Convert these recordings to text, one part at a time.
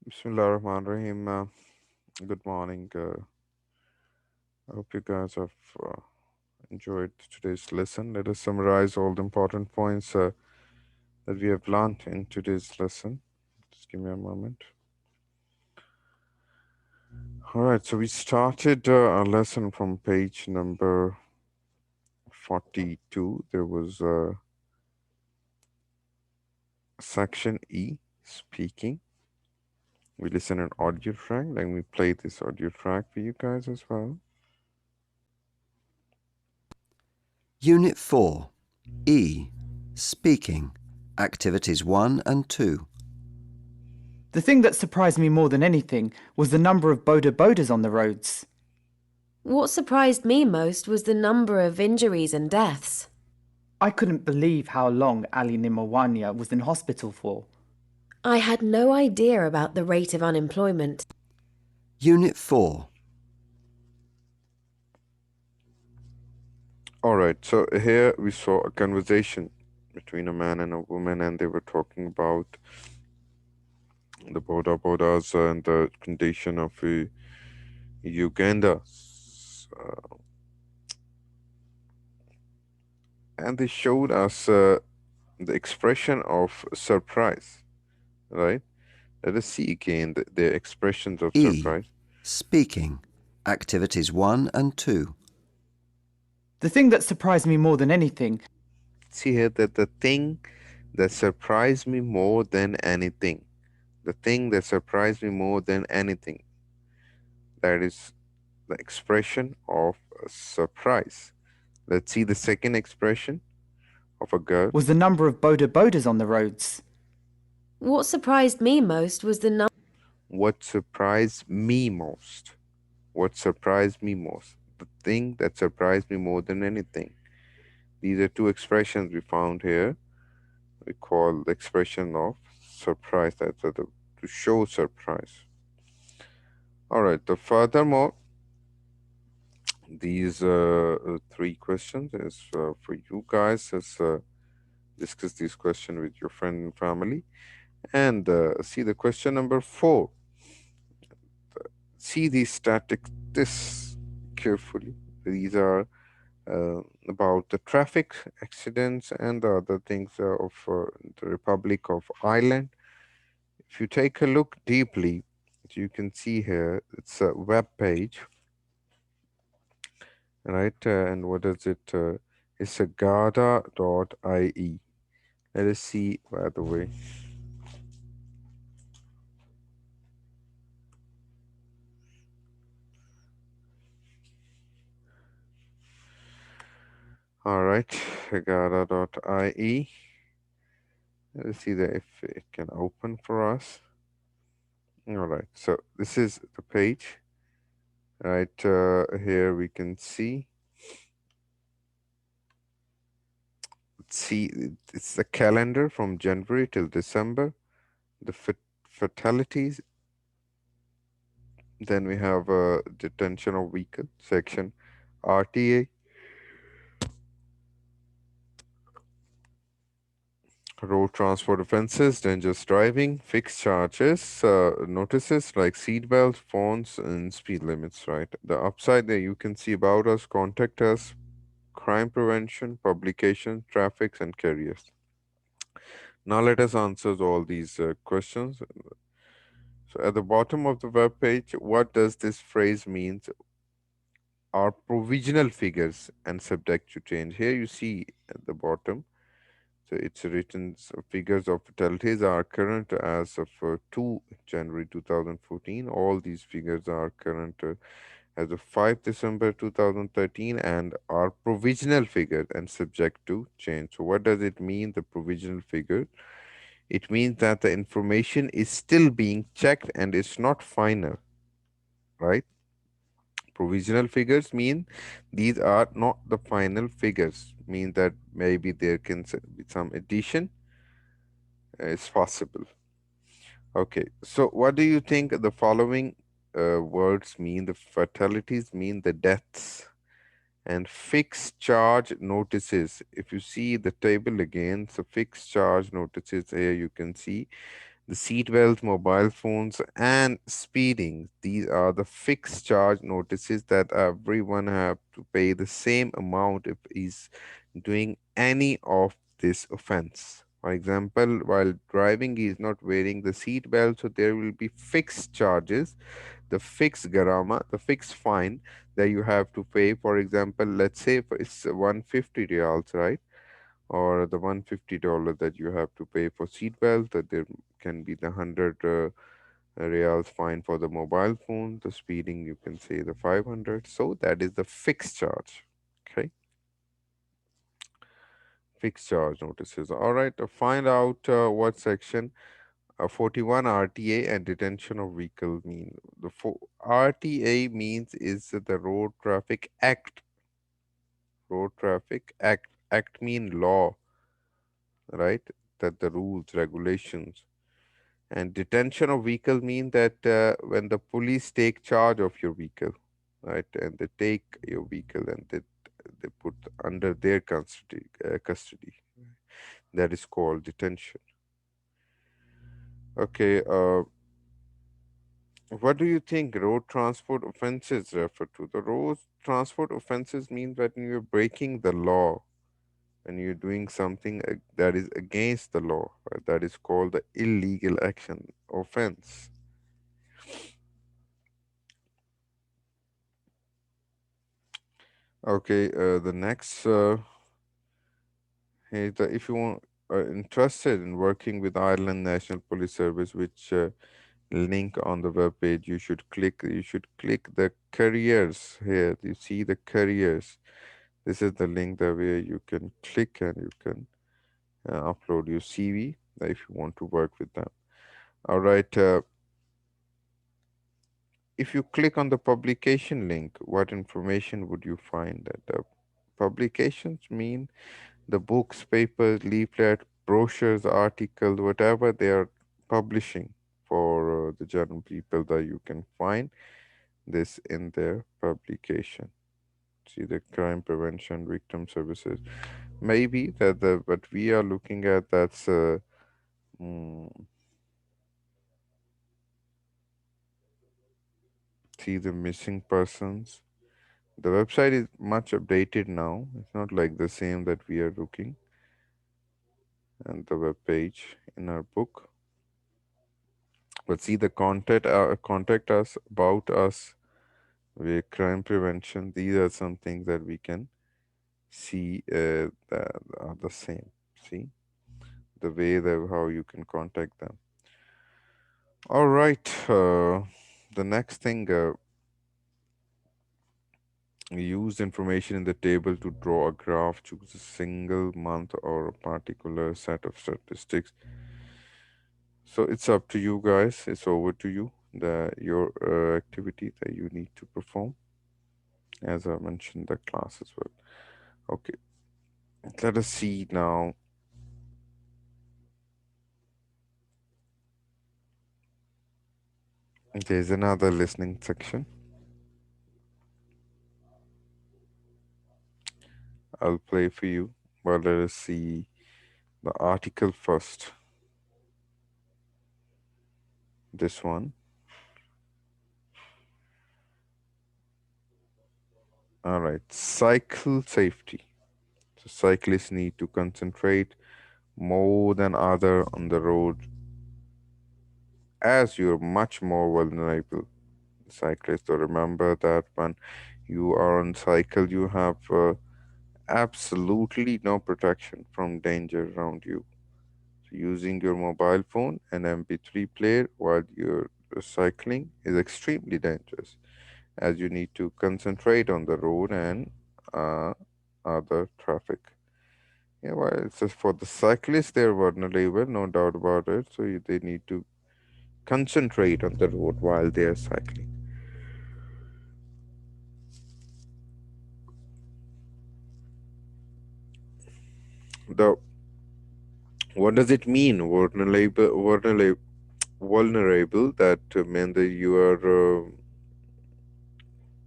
Bismillahirrahmanirrahim. Good morning. I hope you guys have enjoyed today's lesson. Let us summarize all the important points that we have learned in today's lesson. Just give me a moment. All right, so we started our lesson from page number 42. There was section E, speaking. We listen an audio track. Let me play this audio track for you guys as well. Unit 4, E, Speaking, Activities 1 and 2. The thing that surprised me more than anything was the number of bodas on the roads. What surprised me most was the number of injuries and deaths. I couldn't believe how long Ali Nimawanya was in hospital for. I had no idea about the rate of unemployment. Unit 4, All right, so here we saw a conversation between a man and a woman, and they were talking about the bodas and the condition of Uganda. And they showed us the expression of surprise, right? Let us see again the expressions of E, surprise. Speaking, Activities 1 and 2. The thing that surprised me more than anything. See here that the thing that surprised me more than anything, the thing that surprised me more than anything, that is the expression of surprise. Let's see the second expression of a girl. Was the number of bodas on the roads. What surprised me most was the number. What surprised me most? What surprised me most? The thing that surprised me more than anything. These are two expressions we found here. We call the expression of surprise. That's to show surprise. All right. The furthermore, these three questions is for you guys. As discuss this question with your friend and family, and see the question number 4. See these statistics carefully. These are about the traffic accidents and the other things of the Republic of Ireland. If you take a look deeply, you can see here it's a web page, right? And what is it? It's a gada.ie. Let us see, by the way. All right, gada.ie. Let's see that if it can open for us. All right, so this is the page. Right here we can see. It's the calendar from January till December. The fatalities. Then we have detention of vehicle section, RTA, road transport offenses, dangerous driving, fixed charges, notices like seat belts, phones, and speed limits, right? The upside there you can see about us, contact us, crime prevention, publication, traffic, and careers. Now let us answer all these questions. So at the bottom of the web page, what does this phrase mean? Are provisional figures and subject to change. Here you see at the bottom. So it's written figures of fatalities are current as of 2 January 2014. All these figures are current as of 5 December 2013 and are provisional figures and subject to change. So what does it mean, the provisional figure? It means that the information is still being checked and it's not final, right? Provisional figures mean these are not the final figures, mean that maybe there can be some addition is possible. Okay, so what do you think the following words mean? The fatalities mean the deaths and fixed charge notices. If you see the table again, so fixed charge notices here you can see The seatbelt, mobile phones, and speeding. These are the fixed charge notices that everyone have to pay the same amount if he's doing any of this offense. For example, while driving, he is not wearing the seat belt, so there will be fixed charges, the fixed garama, the fixed fine that you have to pay. For example, let's say it's 150 reals, right? Or the $150 that you have to pay for seatbelt, that there can be the 100 reals fine for the mobile phone, the speeding you can say the 500. So that is the fixed charge. Okay, fixed charge notices. All right, to find out what section 41 RTA and detention of vehicle mean. RTA means is the Road Traffic Act. Road Traffic Act. Act mean law, right? That the rules, regulations. And detention of vehicle mean that when the police take charge of your vehicle, right, and they take your vehicle and they put under their custody. That is called detention. Okay. What do you think road transport offenses refer to? The road transport offenses mean that when you're breaking the law, when you're doing something that is against the law, right? That is called the illegal action offense. Okay, the next, if you want, are interested in working with Ireland National Police Service, which link on the web page, you should click the careers here. You see the careers. This is the link that where you can click and you can upload your CV if you want to work with them. All right. If you click on the publication link, what information would you find? The publications mean the books, papers, leaflet, brochures, articles, whatever they are publishing for the general people, that you can find this in their publication. See the crime prevention, victim services. Maybe that the what we are looking at, that's mm, see the missing persons. The website is much updated now. It's not like the same that we are looking and the web page in our book. But see the contact us, about us, with crime prevention. These are some things that we can see that are the same. See the way that how you can contact them. All right. The next thing, we use information in the table to draw a graph, choose a single month or a particular set of statistics. So it's up to you guys. It's over to you. The your activity that you need to perform, as I mentioned the class as well. Okay, let us see now. There's another listening section. I'll play for you. But let us see the article first. This one. All right. Cycle safety. So cyclists need to concentrate more than other on the road, as you're much more vulnerable. Cyclists, so remember that when you are on cycle, you have absolutely no protection from danger around you. So using your mobile phone and MP3 player while you're cycling is extremely dangerous, as you need to concentrate on the road and uh, other traffic. Yeah, well, it's just for the cyclists, they're vulnerable, no doubt about it. So they need to concentrate on the road while they are cycling. The What does it mean, vulnerable? That means that you are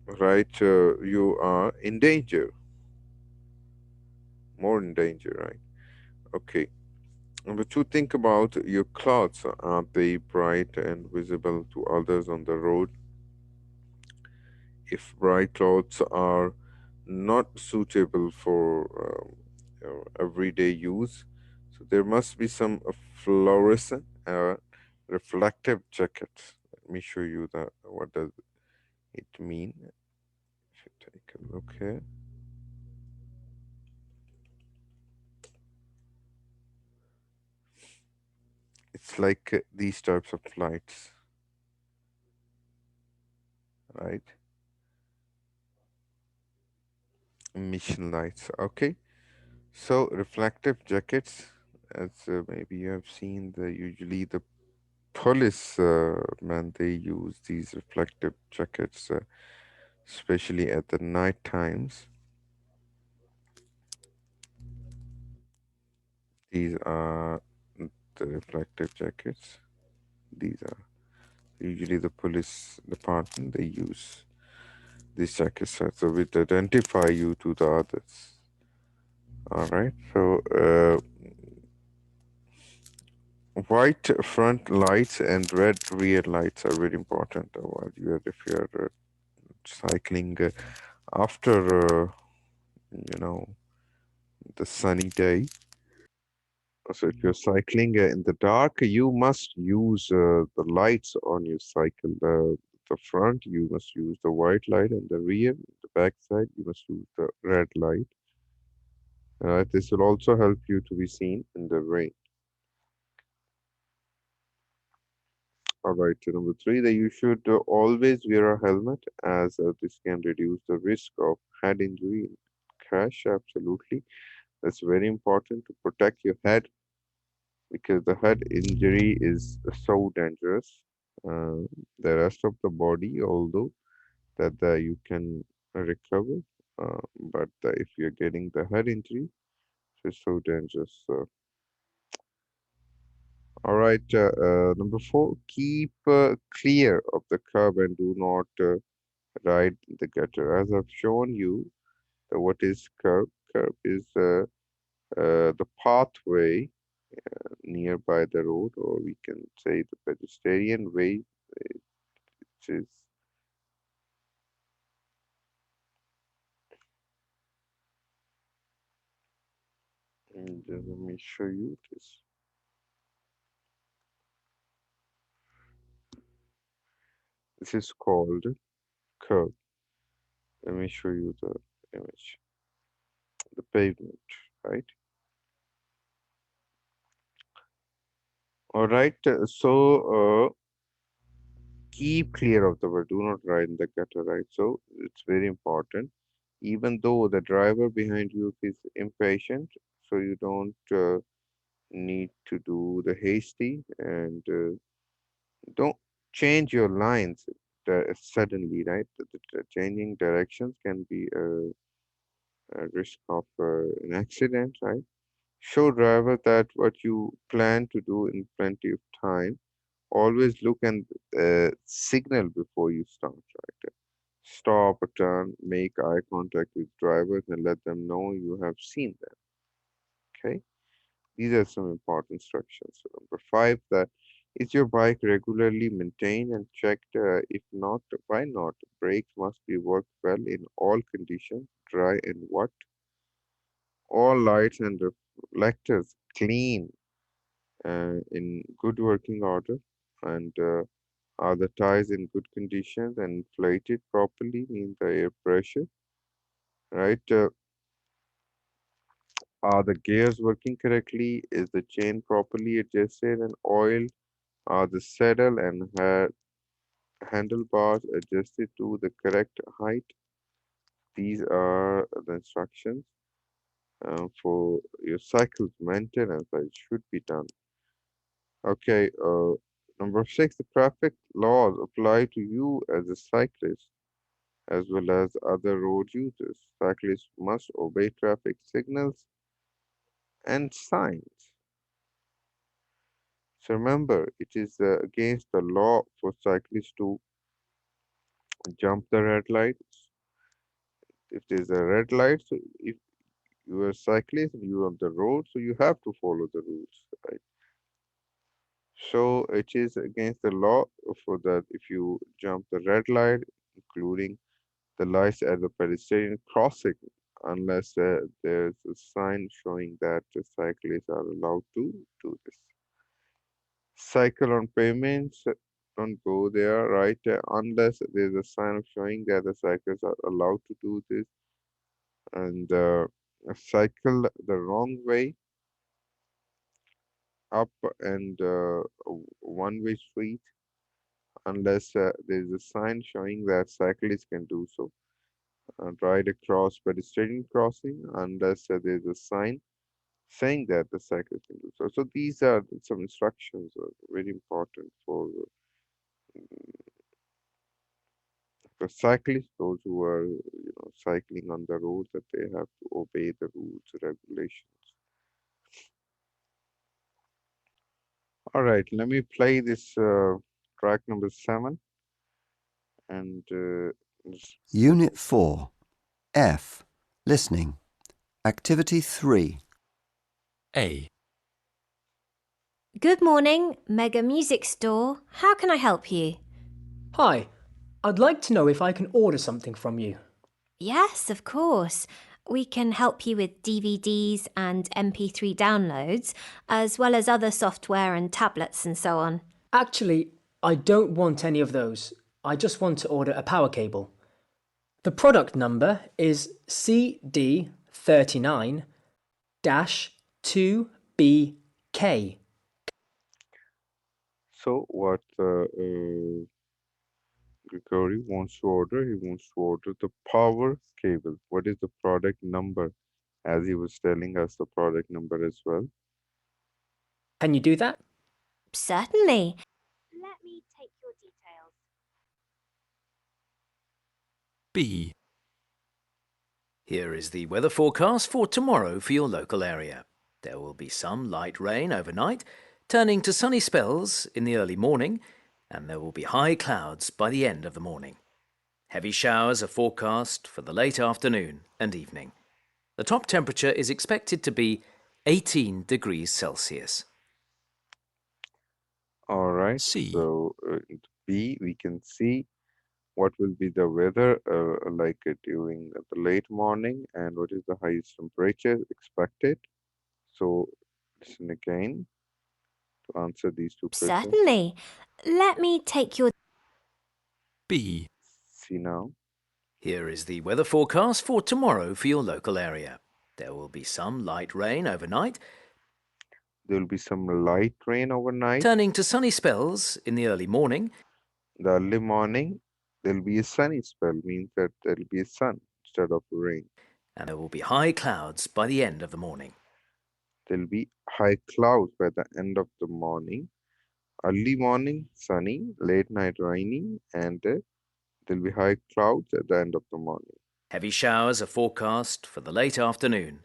right. You are in danger, more in danger, right? Okay. Number two, think about your clothes. Are they bright and visible to others on the road? If bright clothes are not suitable for everyday use, so there must be some fluorescent reflective jackets. Let me show you that. What does it mean? If you take a look here, it's like these types of lights, right? Emission lights. Okay. So reflective jackets, as maybe you have seen, usually the police man, they use these reflective jackets, especially at the night times. These are the reflective jackets. These are usually the police department. They use these jackets, so it identify you to the others. All right. So white front lights and red rear lights are very important while if you're cycling after you know the sunny day. So if you're cycling in the dark, you must use the lights on your cycle. The front, you must use the white light, and the rear, the back side, you must use the red light. This will also help you to be seen in the rain. All right, so number three, that you should always wear a helmet, as this can reduce the risk of head injury in crash. Absolutely, that's very important to protect your head, because the head injury is so dangerous. Uh, the rest of the body, although that you can recover, but if you're getting the head injury, it's so dangerous. All right, number four, keep clear of the curb and do not ride the gutter. As I've shown you, what is curb? Curb is the pathway nearby the road, or we can say the pedestrian way, which is, and let me show you this. This is called curb. Let me show you the image, the pavement, right? All right, keep clear of the road. Do not ride in the gutter, right? So it's very important. Even though the driver behind you is impatient, so you don't need to do the hasty, and don't change your lines suddenly, right? The changing directions can be a risk of an accident, right? Show driver that what you plan to do in plenty of time. Always look and signal before you start, right? Stop or turn, make eye contact with drivers and let them know you have seen them. Okay, these are some important instructions. So number five, that is your bike regularly maintained and checked? If not, why not? Brakes must be worked well in all conditions, dry and wet. All lights and reflectors clean, in good working order, and are the tires in good conditions and inflated properly, means the air pressure, right? Are the gears working correctly? Is the chain properly adjusted and oiled? Are the saddle and handlebars adjusted to the correct height? These are the instructions for your cycle's maintenance that it should be done. Okay, number six, the traffic laws apply to you as a cyclist as well as other road users. Cyclists must obey traffic signals and signs. So remember, it is against the law for cyclists to jump the red lights. If there's a red light, so if You are a cyclist and you're on the road, so you have to follow the rules, right? So it is against the law for that if you jump the red light, including the lights at the pedestrian crossing, unless there's a sign showing that the cyclists are allowed to do this. Cycle on pavements, don't go there, right? Unless there's a sign showing that the cyclists are allowed to do this. And cycle the wrong way up and one-way street, unless there's a sign showing that cyclists can do so. Ride across pedestrian crossing, unless there's a sign saying that the cyclist can do so. So these are some instructions very important for cyclists, those who are cycling on the road, that they have to obey the rules, regulations. All right, let me play this track number 7 and Unit 4. F. Listening. Activity 3. A. Good morning, Mega Music Store. How can I help you? Hi, I'd like to know if I can order something from you. Yes, of course. We can help you with DVDs and MP3 downloads, as well as other software and tablets and so on. Actually, I don't want any of those. I just want to order a power cable. The product number is CD39-2BK. so what Gregory wants to order, he wants to order the power cable. What is the product number? As he was telling us the product number as well. Can you do that? Certainly. Let me take your details. B. Here is the weather forecast for tomorrow for your local area. There will be some light rain overnight, turning to sunny spells in the early morning, and there will be high clouds by the end of the morning. Heavy showers are forecast for the late afternoon and evening. The top temperature is expected to be 18 degrees Celsius. All right, C. so in B, we can see what will be the weather during the late morning and what is the highest temperature expected. So listen again to answer these two questions. Certainly. Let me take your... B. See now. Here is the weather forecast for tomorrow for your local area. There will be some light rain overnight, There will be some light rain overnight. turning to sunny spells in the early morning, The early morning, there will be a sunny spell, means that there will be a sun instead of rain. and there will be high clouds by the end of the morning. There will be high clouds by the end of the morning. Early morning, sunny, late night rainy, and there will be high clouds at the end of the morning. Heavy showers are forecast for the late afternoon.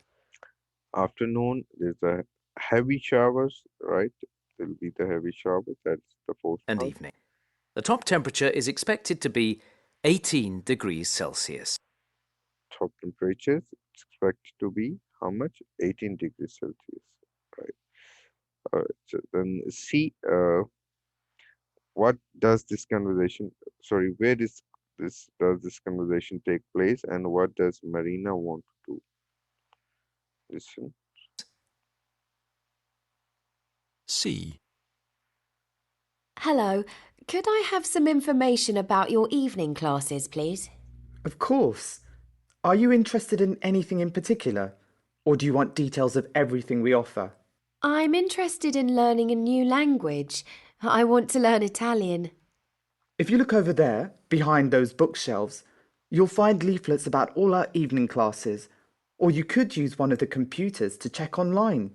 Afternoon, there's a heavy showers, right? There will be the heavy showers, that's the fourth And part. evening. The top temperature is expected to be 18 degrees Celsius. Top temperatures expected to be how much? 18 degrees Celsius, right? All right, so then see what does this conversation, sorry, where does this conversation take place and what does Marina want to do? Listen. C. Hello, could I have some information about your evening classes, please? Of course. Are you interested in anything in particular? Or do you want details of everything we offer? I'm interested in learning a new language. I want to learn Italian. If you look over there, behind those bookshelves, you'll find leaflets about all our evening classes, or you could use one of the computers to check online.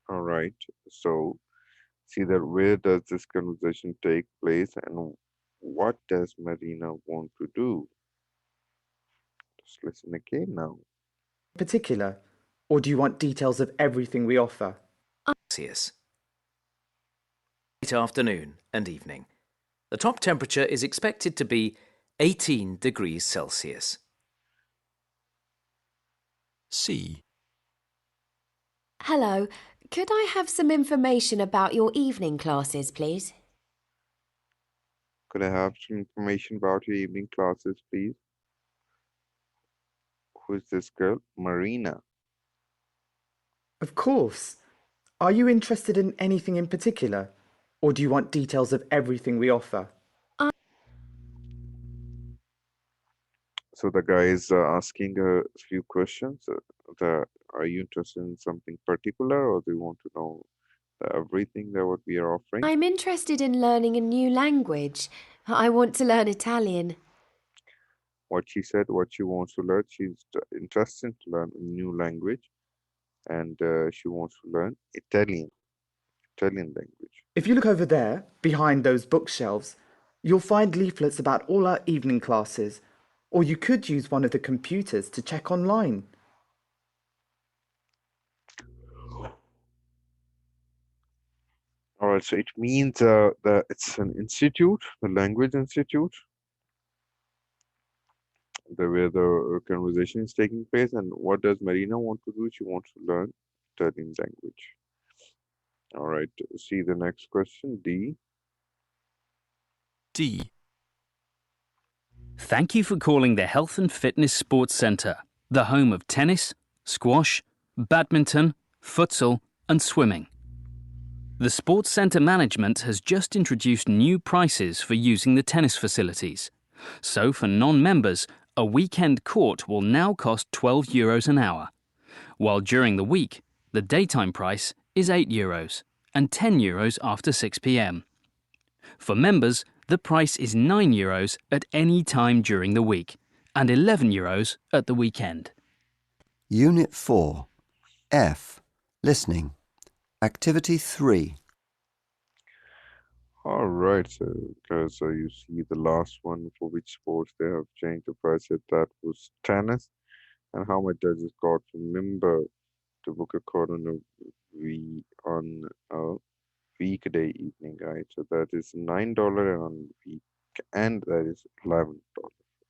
All right, so see that where does this conversation take place and what does Marina want to do? Just listen again now. Particular, or do you want details of everything we offer? Celsius. Late afternoon and evening. The top temperature is expected to be 18 degrees Celsius. C. Hello, could I have some information about your evening classes, please? Could I have some information about your evening classes, please? Who is this girl? Marina. Of course. Are you interested in anything in particular? Or do you want details of everything we offer? So the guy is asking a few questions. Are you interested in something particular, or do you want to know everything that what we are offering? I'm interested in learning a new language. I want to learn Italian. What she said, what she wants to learn, she's interested to learn a new language, and she wants to learn Italian language. If you look over there, behind those bookshelves, you'll find leaflets about all our evening classes, or you could use one of the computers to check online. All right, so it means that it's an institute, the language institute, where the conversation is taking place. And what does Marina want to do? She wants to learn Italian language. All right, see the next question, D. D. Thank you for calling the Health and Fitness Sports Centre, the home of tennis, squash, badminton, futsal, and swimming. The Sports Centre management has just introduced new prices for using the tennis facilities. So for non-members, a weekend court will now cost €12 an hour, while during the week, the daytime price is €8 and €10 after 6 p.m. For members, the price is €9 at any time during the week and €11 at the weekend. Unit 4. F. Listening. Activity 3. All right, so because you see the last one for which sports they have changed the price, that was tennis, and how much does it cost for member to book a court on a weekday evening, right? So that is $9, and on week and that is $11,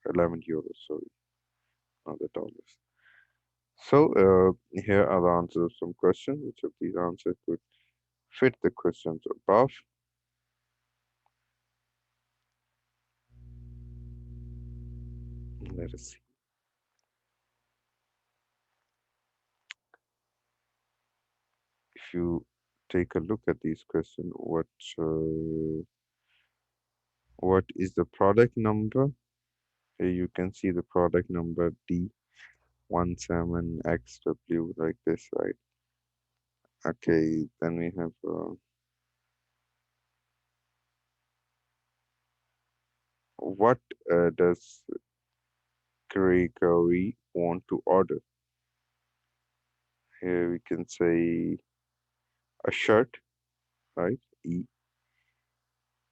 €11, sorry, not the dollars. So here are the answers of some questions. Which of these answers could fit the questions above? Let us see. If you take a look at these questions, what is the product number? Here you can see the product number D17XW like this, right? Okay, then we have what does Gregory want to order? Here we can say a shirt, right? E.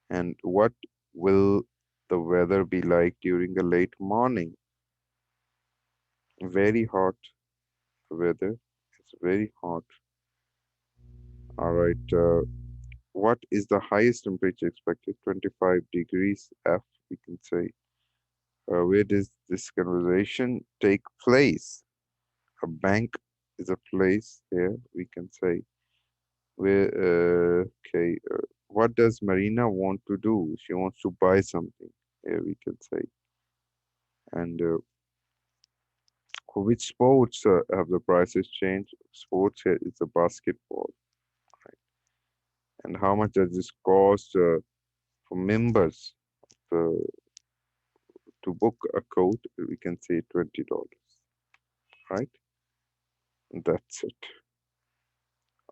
And what will the weather be like during the late morning? Very hot weather. It's very hot. All right. What is the highest temperature expected? 25 degrees F, we can say. Where does this conversation take place? A bank is a place here, we can say. Okay, what does Marina want to do? She wants to buy something, here we can say. And for which sports have the prices changed? Sports here is the basketball. Right? And how much does this cost for members to book a coat? We can say $20, right? And that's it.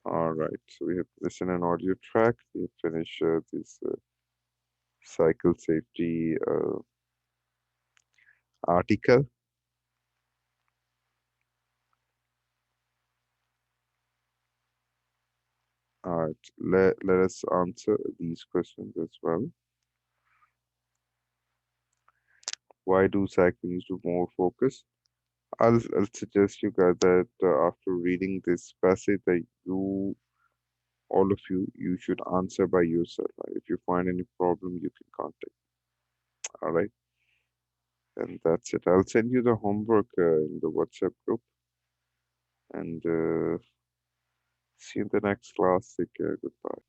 All right, so we have listen and audio track. We have finished this cycle safety article. All right, let us answer these questions as well. Why do cyclists do more focus? I'll suggest you guys that after reading this passage that all of you should answer by yourself. Right? If you find any problem, you can contact. All right, and that's it. I'll send you the homework in the WhatsApp group. And see you in the next class. Take care. Goodbye.